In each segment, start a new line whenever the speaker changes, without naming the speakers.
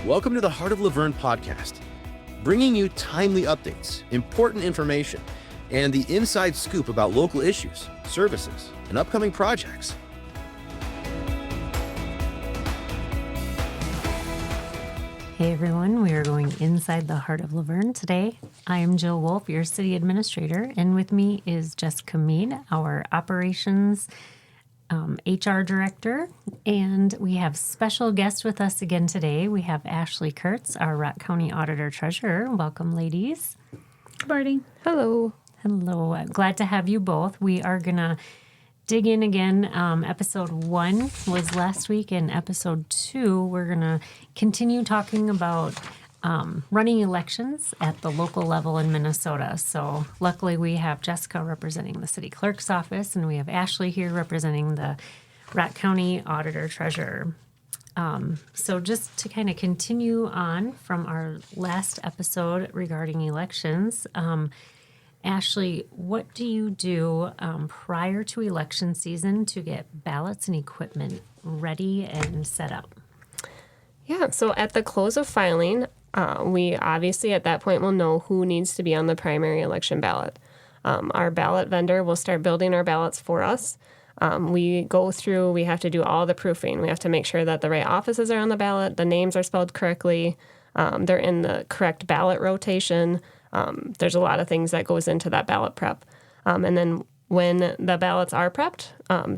Welcome to the Heart of Luverne podcast, bringing you timely updates, important information, and the inside scoop about local issues, services, and upcoming projects.
Hey everyone, we are going inside the heart of Luverne today. I am Jill Wolf, your city administrator, and with me is Jessica Mead, our operations HR director, and we have special guests with us again today. We have Ashley Kurtz, our Rock County Auditor Treasurer. Welcome, ladies.
Good morning.
Hello.
Hello. Glad to have you both. We are going to dig in again. Episode 1 was last week, and episode 2, we're going to continue talking about running elections at the local level in Minnesota. So luckily we have Jessica representing the city clerk's office, and we have Ashley here representing the Rock County Auditor Treasurer. So just to kind of continue on from our last episode regarding elections, Ashley, what do you do prior to election season to get ballots and equipment ready and set up?
Yeah, so at the close of filing, we obviously at that point will know who needs to be on the primary election ballot. Our ballot vendor will start building our ballots for us. We have to do all the proofing. We have to make sure that the right offices are on the ballot, the names are spelled correctly, they're in the correct ballot rotation. There's a lot of things that goes into that ballot prep. And then when the ballots are prepped,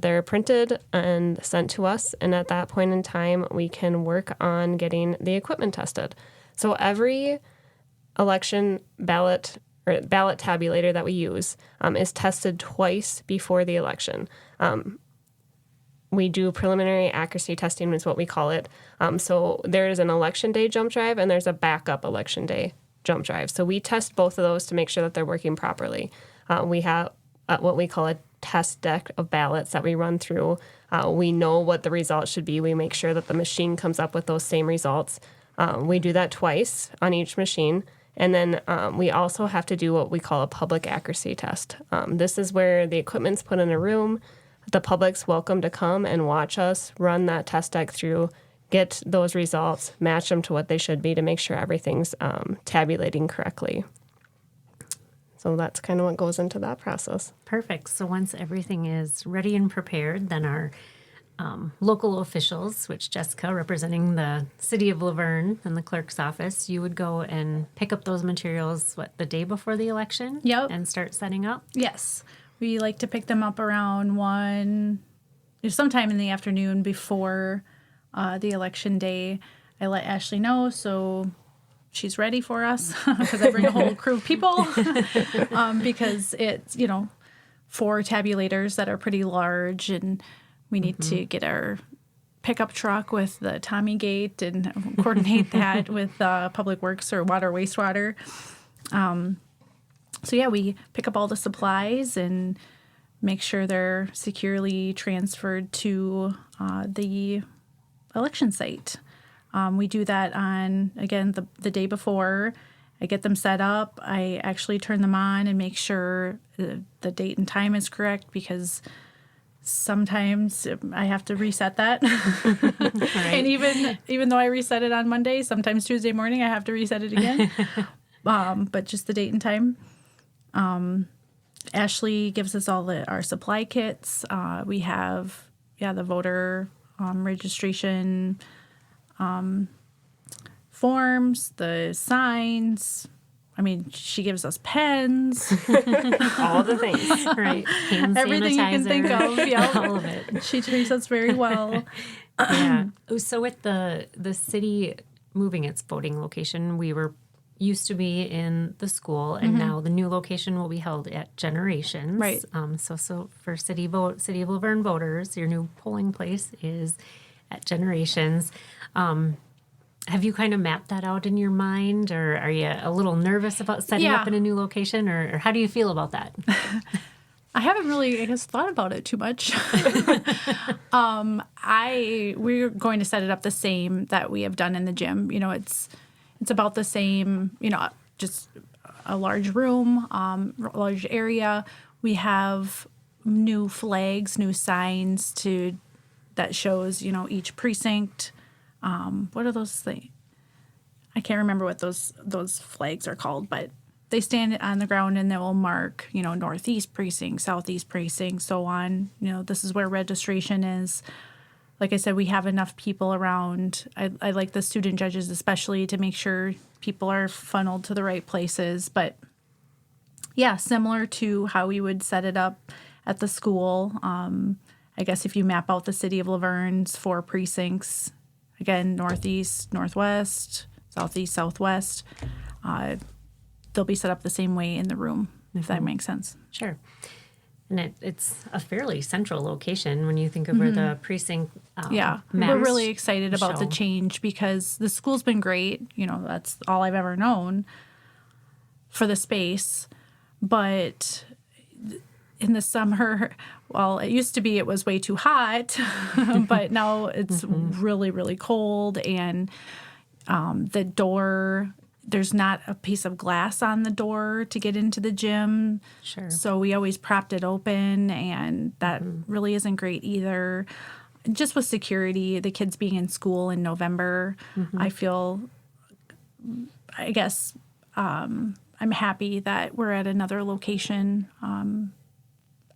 they're printed and sent to us. And at that point in time, we can work on getting the equipment tested. So every election ballot or ballot tabulator that we use is tested twice before the election. We do preliminary accuracy testing is what we call it. So there is an election day jump drive and there's a backup election day jump drive. So we test both of those to make sure that they're working properly. We have what we call a test deck of ballots that we run through. We know what the results should be. We make sure that the machine comes up with those same results. We do that twice on each machine. And then we also have to do what we call a public accuracy test. This is where the equipment's put in a room. The public's welcome to come and watch us run that test deck through, get those results, match them to what they should be to make sure everything's tabulating correctly. So that's kind of what goes into that process.
Perfect. So once everything is ready and prepared, then our local officials, which Jessica representing the city of Luverne and the clerk's office, you would go and pick up those materials, the day before the election?
Yep.
And start setting up?
Yes. We like to pick them up around 1, sometime in the afternoon before the election day. I let Ashley know so she's ready for us because I bring a whole crew of people because it's, 4 tabulators that are pretty large, and we need to get our pickup truck with the Tommy gate and coordinate that with Public Works or Water Wastewater. We pick up all the supplies and make sure they're securely transferred to the election site. We do that on, again, the day before. I get them set up. I actually turn them on and make sure the date and time is correct because sometimes I have to reset that. Right. And even though I reset it on Monday, sometimes Tuesday morning I have to reset it again. But just the date and time. Ashley gives us all our supply kits. We have, the voter registration forms, the signs. I mean, she gives us pens.
All the things.
Right. Hand
Everything
sanitizer,
you can think of. Yeah.
All of it.
She treats us very well.
Yeah. So with the city moving its voting location, we were used to be in the school, and now the new location will be held at Generations.
Right.
So for City of Luverne voters, your new polling place is at Generations. Have you kind of mapped that out in your mind, or are you a little nervous about setting up in a new location, or how do you feel about that?
I haven't really, thought about it too much. We're going to set it up the same that we have done in the gym. It's about the same, just a large room, large area. We have new flags, new signs that shows, each precinct. What are those things? I can't remember what those flags are called, but they stand on the ground and they will mark, Northeast precinct, Southeast precinct, so on. This is where registration is. Like I said, we have enough people around. I like the student judges especially to make sure people are funneled to the right places. But yeah, similar to how we would set it up at the school. I guess if you map out the city of Luverne's 4 precincts, again, Northeast, Northwest, Southeast, Southwest, they'll be set up the same way in the room, if that makes sense.
Sure. And it's a fairly central location when you think of where the precinct
Yeah,
maps
we're really excited about the
show.
change because the school's been great. That's all I've ever known for the space. But in the summer, well, it used to be it was way too hot, but now it's really, really cold. And the door, there's not a piece of glass on the door to get into the gym.
Sure.
So we always propped it open, and that really isn't great either. Just with security, the kids being in school in November, I feel, I guess, I'm happy that we're at another location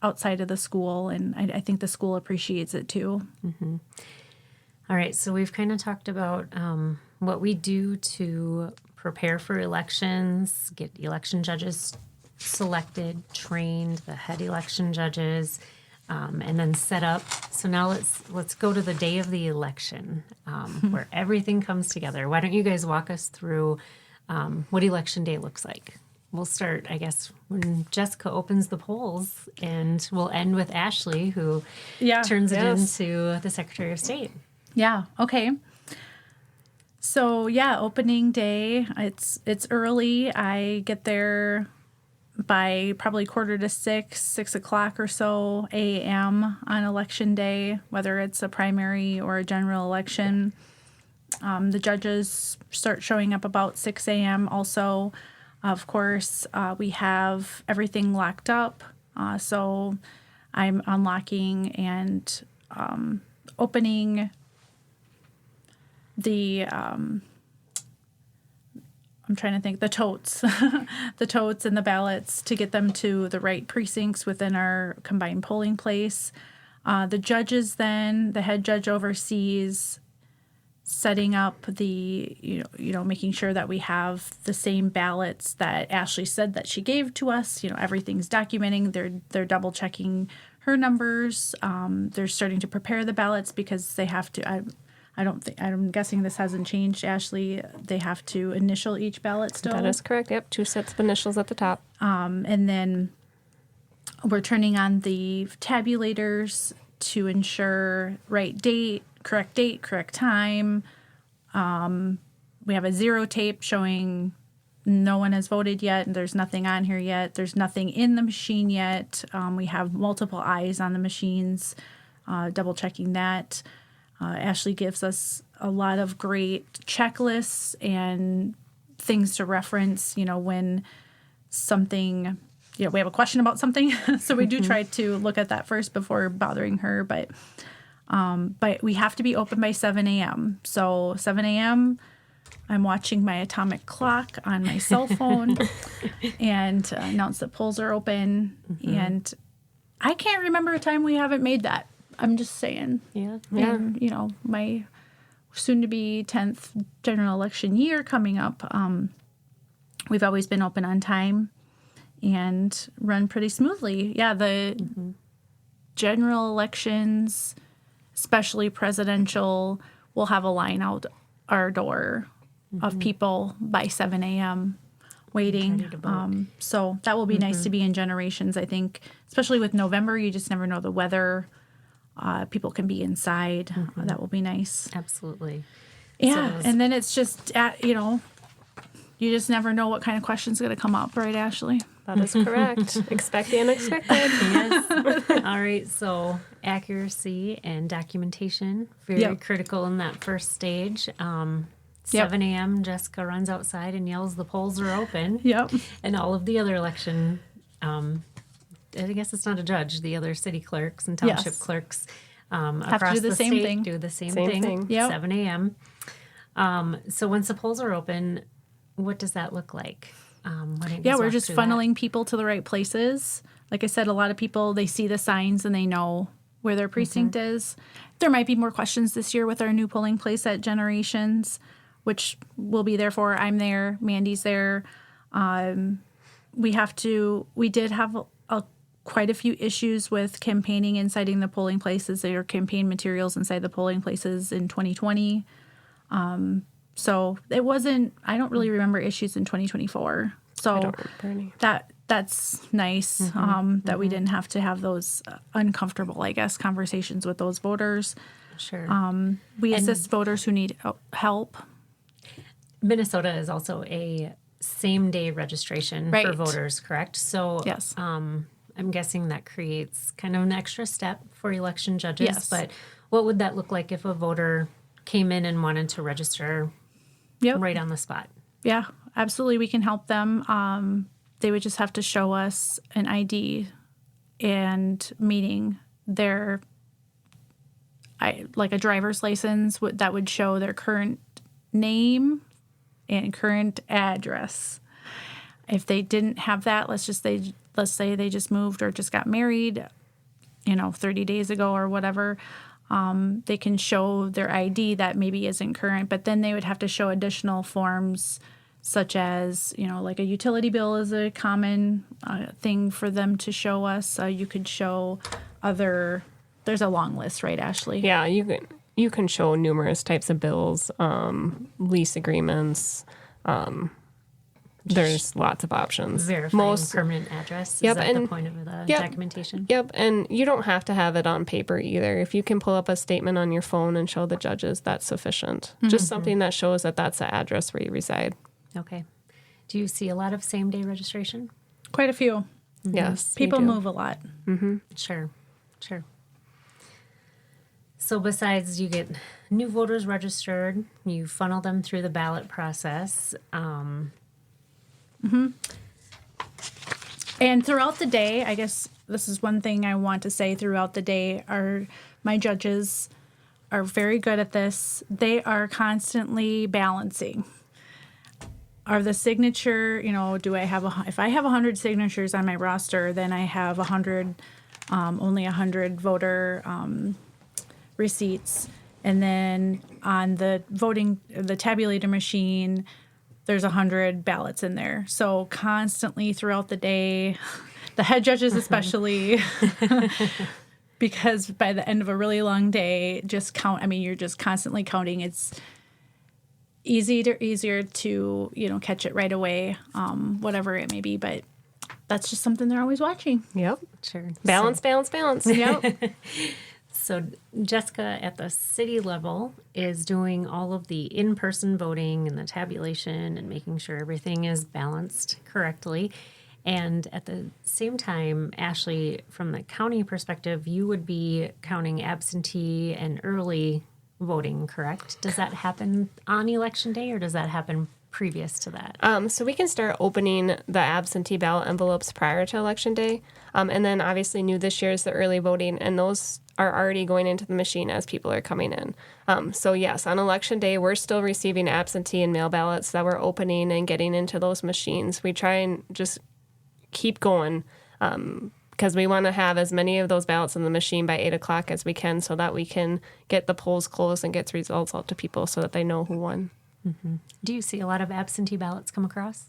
outside of the school, and I think the school appreciates it too.
All right, so we've kind of talked about what we do to prepare for elections, get election judges selected, trained, the head election judges, and then set up. So now let's go to the day of the election, where everything comes together. Why don't you guys walk us through what election day looks like? We'll start, I guess, when Jessica opens the polls, and we'll end with Ashley, who turns it into the Secretary of State.
Yeah, okay. So opening day, it's early. I get there by probably 5:45, 6 o'clock or so a.m. on election day, whether it's a primary or a general election. The judges start showing up about 6 a.m. also. Of course, we have everything locked up. So I'm unlocking and opening the I'm trying to think, the totes, the totes and the ballots to get them to the right precincts within our combined polling place. The judges then, the head judge oversees setting up the, making sure that we have the same ballots that Ashley said that she gave to us. Everything's documenting. They're double checking her numbers. They're starting to prepare the ballots because they have to. I'm guessing this hasn't changed, Ashley. They have to initial each ballot still.
That is correct. Yep, 2 sets of initials at the top.
And then we're turning on the tabulators to ensure correct date, correct time. We have a 0 tape showing no one has voted yet, and there's nothing on here yet. There's nothing in the machine yet. We have multiple eyes on the machines, double checking that. Ashley gives us a lot of great checklists and things to reference, when something, we have a question about something. So we do try to look at that first before bothering her. But we have to be open by 7 a.m. So 7 a.m., I'm watching my atomic clock on my cell phone and announce that polls are open. And I can't remember a time we haven't made that. I'm just saying.
Yeah.
And, my soon-to-be 10th general election year coming up, we've always been open on time and run pretty smoothly. Yeah, the general elections, especially presidential, will have a line out our door of people by 7 a.m. waiting. So that will be nice to be in generations, I think, especially with November. You just never know the weather. People can be inside. That will be nice.
Absolutely.
Yeah, and then it's just, you just never know what kind of question's going to come up, right, Ashley?
That is correct. Expect the unexpected.
Yes. All right. So accuracy and documentation, very critical in that first stage. 7 a.m., Jessica runs outside and yells, "The polls are open."
Yep.
And all of the other election, I guess it's not a judge, the other city clerks and township clerks
have
across
to do the same
state
thing.
do the same
Same
thing.
thing.
Yep.
7 a.m. So once the polls are open, what does that look like? Why don't you
Yeah,
guys
we're
walk
just
through that?
funneling people to the right places. Like I said, a lot of people, they see the signs and they know where their precinct is. There might be more questions this year with our new polling place at Generations, which we'll be there for. I'm there. Mandy's there. We did have quite a few issues with campaigning inside the polling places. There are campaign materials inside the polling places in 2020. So it wasn't, I don't really remember issues in 2024. So
I don't remember any.
that's nice that we didn't have to have those uncomfortable, I guess, conversations with those voters.
Sure.
We assist voters who need help.
Minnesota is also a same-day registration for
Right.
voters, correct? So
Yes.
I'm guessing that creates kind of an extra step for election judges.
Yes.
But what would that look like if a voter came in and wanted to register
Yep.
right on the spot?
Yeah, absolutely. We can help them. They would just have to show us an ID and meeting their, like a driver's license that would show their current name and current address. If they didn't have that, let's say they just moved or just got married, 30 days ago or whatever. They can show their ID that maybe isn't current, but then they would have to show additional forms such as, like a utility bill is a common thing for them to show us. You could show there's a long list, right, Ashley?
Yeah, you can show numerous types of bills, lease agreements. There's lots of options.
Verifying permanent address.
Yep,
Is that the
and-
point of the
yep.
documentation?
Yep, and you don't have to have it on paper either. If you can pull up a statement on your phone and show the judges, that's sufficient. Just something that shows that that's the address where you reside.
Okay. Do you see a lot of same-day registration?
Quite a few.
Yes,
People
you do.
move a lot.
Sure. So besides you get new voters registered, you funnel them through the ballot process.
And throughout the day, I guess this is one thing I want to say throughout the day, my judges are very good at this. They are constantly balancing. Are the signature, do I have if I have 100 signatures on my roster, then I have only 100 voter receipts. And then on the tabulator machine, there's 100 ballots in there. So constantly throughout the day, the head judges especially, because by the end of a really long day, you're just constantly counting. It's easier to, catch it right away, whatever it may be. But that's just something they're always watching.
Yep.
Sure.
Balance.
Yep.
So Jessica at the city level is doing all of the in-person voting and the tabulation and making sure everything is balanced correctly. And at the same time, Ashley, from the county perspective, you would be counting absentee and early voting, correct? Does that happen on election day or does that happen previous to that?
So we can start opening the absentee ballot envelopes prior to Election Day. And then obviously new this year is the early voting, and those are already going into the machine as people are coming in. So yes, on Election Day, we're still receiving absentee and mail ballots that we're opening and getting into those machines. We try and just keep going because we want to have as many of those ballots in the machine by 8 o'clock as we can so that we can get the polls closed and get results out to people so that they know who won.
Do you see a lot of absentee ballots come across?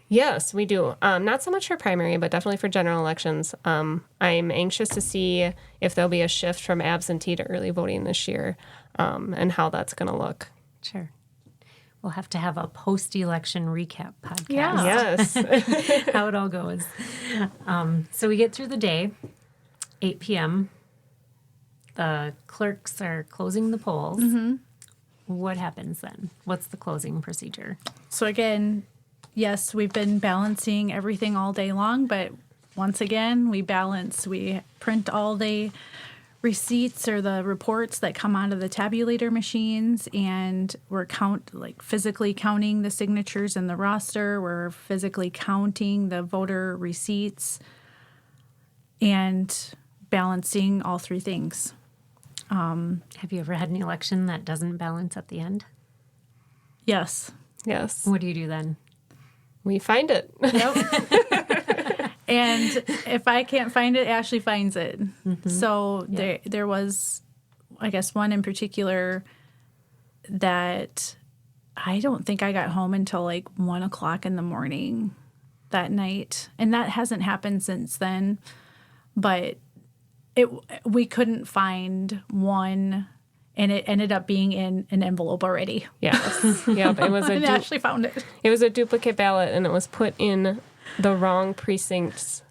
Yes, we do. Not so much for primary, but definitely for general elections. I'm anxious to see if there'll be a shift from absentee to early voting this year and how that's going to look.
Sure. We'll have to have a post-election recap podcast.
Yeah.
Yes.
How it all goes. So we get through the day, 8 p.m. The clerks are closing the polls. What happens then? What's the closing procedure?
So again, yes, we've been balancing everything all day long, but once again, we print all the receipts or the reports that come out of the tabulator machines, and we're physically counting the signatures in the roster. We're physically counting the voter receipts and balancing all three things.
Have you ever had an election that doesn't balance at the end?
Yes.
Yes.
What do you do then?
We find it.
Yep. And if I can't find it, Ashley finds it. So there was, I guess, one in particular that I don't think I got home until like 1 o'clock in the morning that night. And that hasn't happened since then. But we couldn't find one, and it ended up being in an envelope already.
Yes. Yep. It was
And Ashley found it.
it was a duplicate ballot, and it was put in the wrong precinct's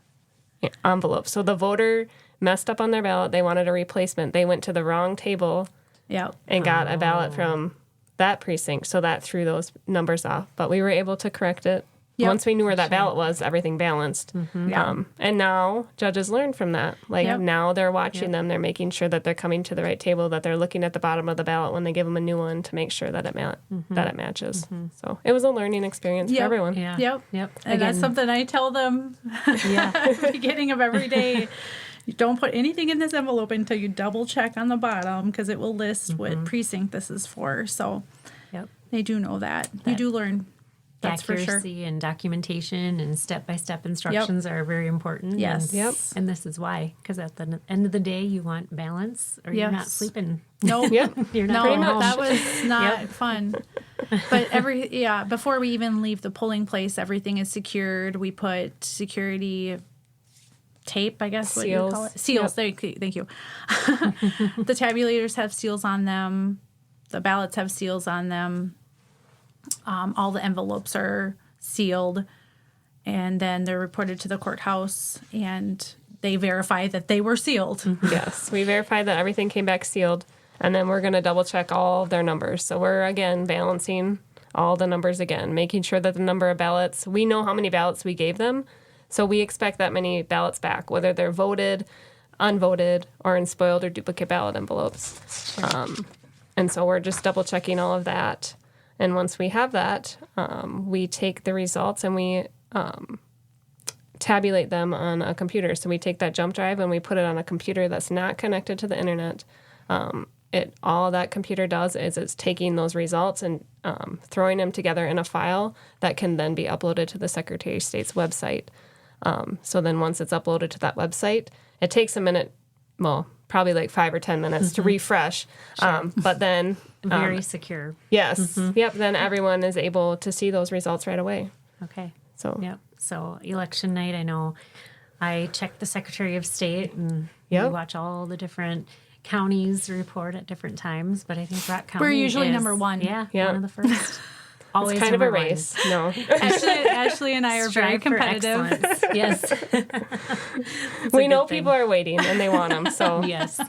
envelope. So the voter messed up on their ballot. They wanted a replacement. They went to the wrong table
Yeah.
and got a ballot from that precinct. So that threw those numbers off. But we were able to correct it.
Yep.
Once we knew where that ballot was, everything balanced.
Yeah.
And now judges learn from that. Like
Yep.
now they're watching them. They're making sure that they're coming to the right table, that they're looking at the bottom of the ballot when they give them a new one to make sure that that it matches. So it was a learning experience for
Yep.
everyone.
Yeah.
Yep.
Yep.
And that's something I tell them
Yeah.
at the beginning of every day. You don't put anything in this envelope until you double check on the bottom, because it will list what precinct this is for. So
Yep.
they do know that. You do learn. That's for sure.
Accuracy and documentation and step-by-step instructions are very important.
Yes.
And,
Yep.
and this is why, because at the end of the day, you want balance, or you're not
Yes.
sleeping.
No.
Yep.
You're not
No,
going home.
that was not fun. But before we even leave the polling place, everything is secured. We put security tape, I guess, what you would call it. Seals.
Yep.
Thank you. The tabulators have seals on them. The ballots have seals on them. All the envelopes are sealed, and then they're reported to the courthouse, and they verify that they were sealed.
Yes, we verified that everything came back sealed, and then we're going to double check all of their numbers. So we're, again, balancing all the numbers again, making sure that the number of ballots, we know how many ballots we gave them, so we expect that many ballots back, whether they're voted, unvoted, or in spoiled or duplicate ballot envelopes. And so we're just double checking all of that. And once we have that, we take the results and we tabulate them on a computer. So we take that jump drive and we put it on a computer that's not connected to the internet. All that computer does is it's taking those results and throwing them together in a file that can then be uploaded to the Secretary of State's website. So then once it's uploaded to that website, it takes a minute, well, probably like 5 or 10 minutes to refresh. But then...
Very secure.
Yes. Yep. Then everyone is able to see those results right away.
Okay.
So
Yep. So election night, I know I check the Secretary of State, and we
Yep.
watch all the different counties report at different times. But I think Rock County
We're usually
is,
number one.
Yeah,
Yeah.
one of the first. Always
it's kind of a
number one.
race. No.
Ashley and I are very
Strive for
competitive.
excellence. Yes.
We know
good thing.
people are waiting and they want them. So
Yes.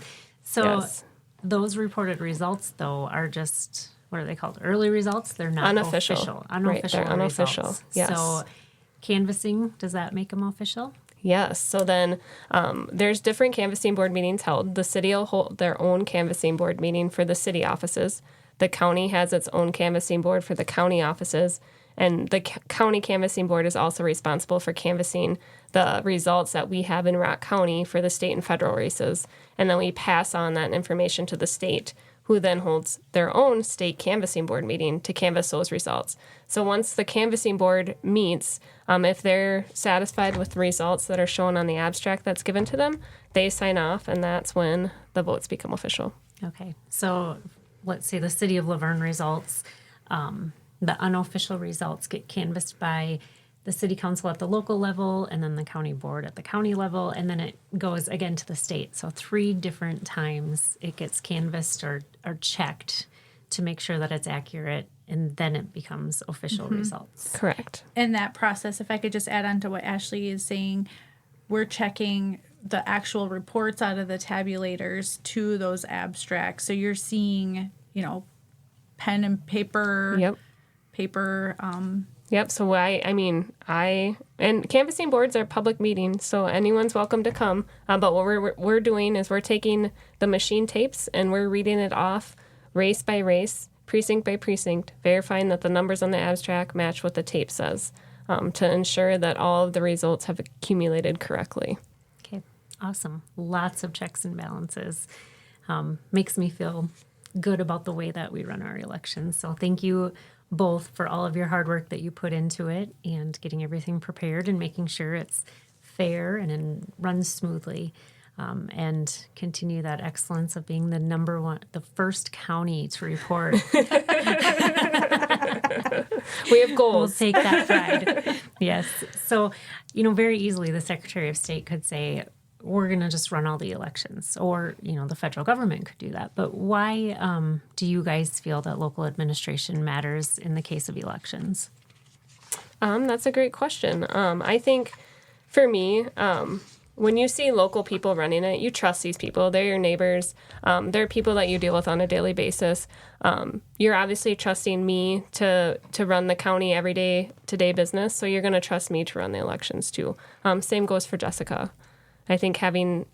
So
Yes.
those reported results, though, are just, what are they called? Early results? They're not
Unofficial.
official.
Right,
Unofficial
they're unofficial.
results.
Yes.
So canvassing, does that make them official?
Yes. So then there's different canvassing board meetings held. The city will hold their own canvassing board meeting for the city offices. The county has its own canvassing board for the county offices. And the county canvassing board is also responsible for canvassing the results that we have in Rock County for the state and federal races. And then we pass on that information to the state, who then holds their own state canvassing board meeting to canvass those results. So once the canvassing board meets, if they're satisfied with the results that are shown on the abstract that's given to them, they sign off, and that's when the votes become official.
Okay. So let's say the city of Luverne results, the unofficial results get canvassed by the city council at the local level, and then the county board at the county level, and then it goes again to the state. So 3 different times it gets canvassed or checked to make sure that it's accurate, and then it becomes official results.
Correct.
In that process, if I could just add on to what Ashley is saying, we're checking the actual reports out of the tabulators to those abstracts. So you're seeing, pen and paper.
Yep. Yep. So and canvassing boards are public meetings, so anyone's welcome to come. But what we're doing is we're taking the machine tapes and we're reading it off race by race, precinct by precinct, verifying that the numbers on the abstract match what the tape says, to ensure that all of the results have accumulated correctly.
Okay, awesome. Lots of checks and balances. Makes me feel good about the way that we run our elections. So thank you both for all of your hard work that you put into it and getting everything prepared and making sure it's fair and runs smoothly. And continue that excellence of being the first county to report.
We have
We'll
goals.
take that pride. Yes. So, very easily the Secretary of State could say, we're going to just run all the elections, or, the federal government could do that. But why do you guys feel that local administration matters in the case of elections?
That's a great question. I think for me, when you see local people running it, you trust these people. They're your neighbors. They're people that you deal with on a daily basis. You're obviously trusting me to run the county everyday to-day business, so you're going to trust me to run the elections too. Same goes for Jessica. I think having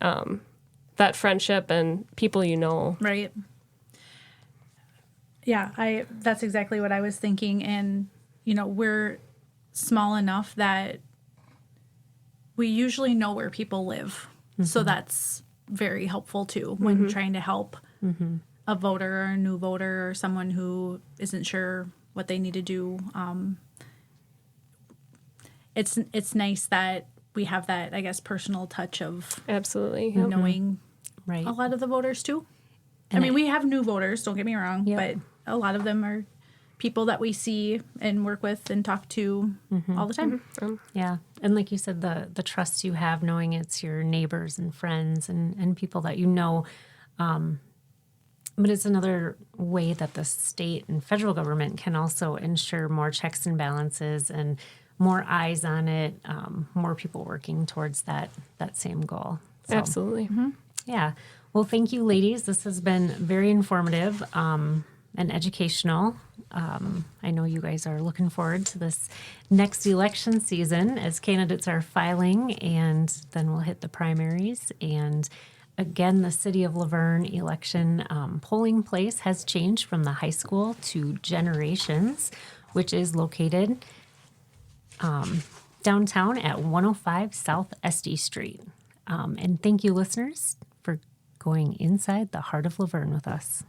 that friendship and people you know.
Right. Yeah, that's exactly what I was thinking. And, we're small enough that we usually know where people live. Mm-hmm. So that's very helpful too when trying to help a voter or a new voter or someone who isn't sure what they need to do. It's nice that we have that, I guess, personal touch of
absolutely
knowing
right.
a lot of the voters too. And we have new voters, don't get me wrong, but a lot of them are people that we see and work with and talk to all the time.
Yeah. And like you said, the trust you have knowing it's your neighbors and friends and people that you know. But it's another way that the state and federal government can also ensure more checks and balances and more eyes on it, more people working towards that same goal. So,
absolutely.
Yeah. Well, thank you, ladies. This has been very informative and educational. I know you guys are looking forward to this next election season as candidates are filing, and then we'll hit the primaries. And again, the City of Luverne election polling place has changed from the high school to Generations, which is located downtown at 105 South SD Street. And thank you, listeners, for going inside the heart of Luverne with us.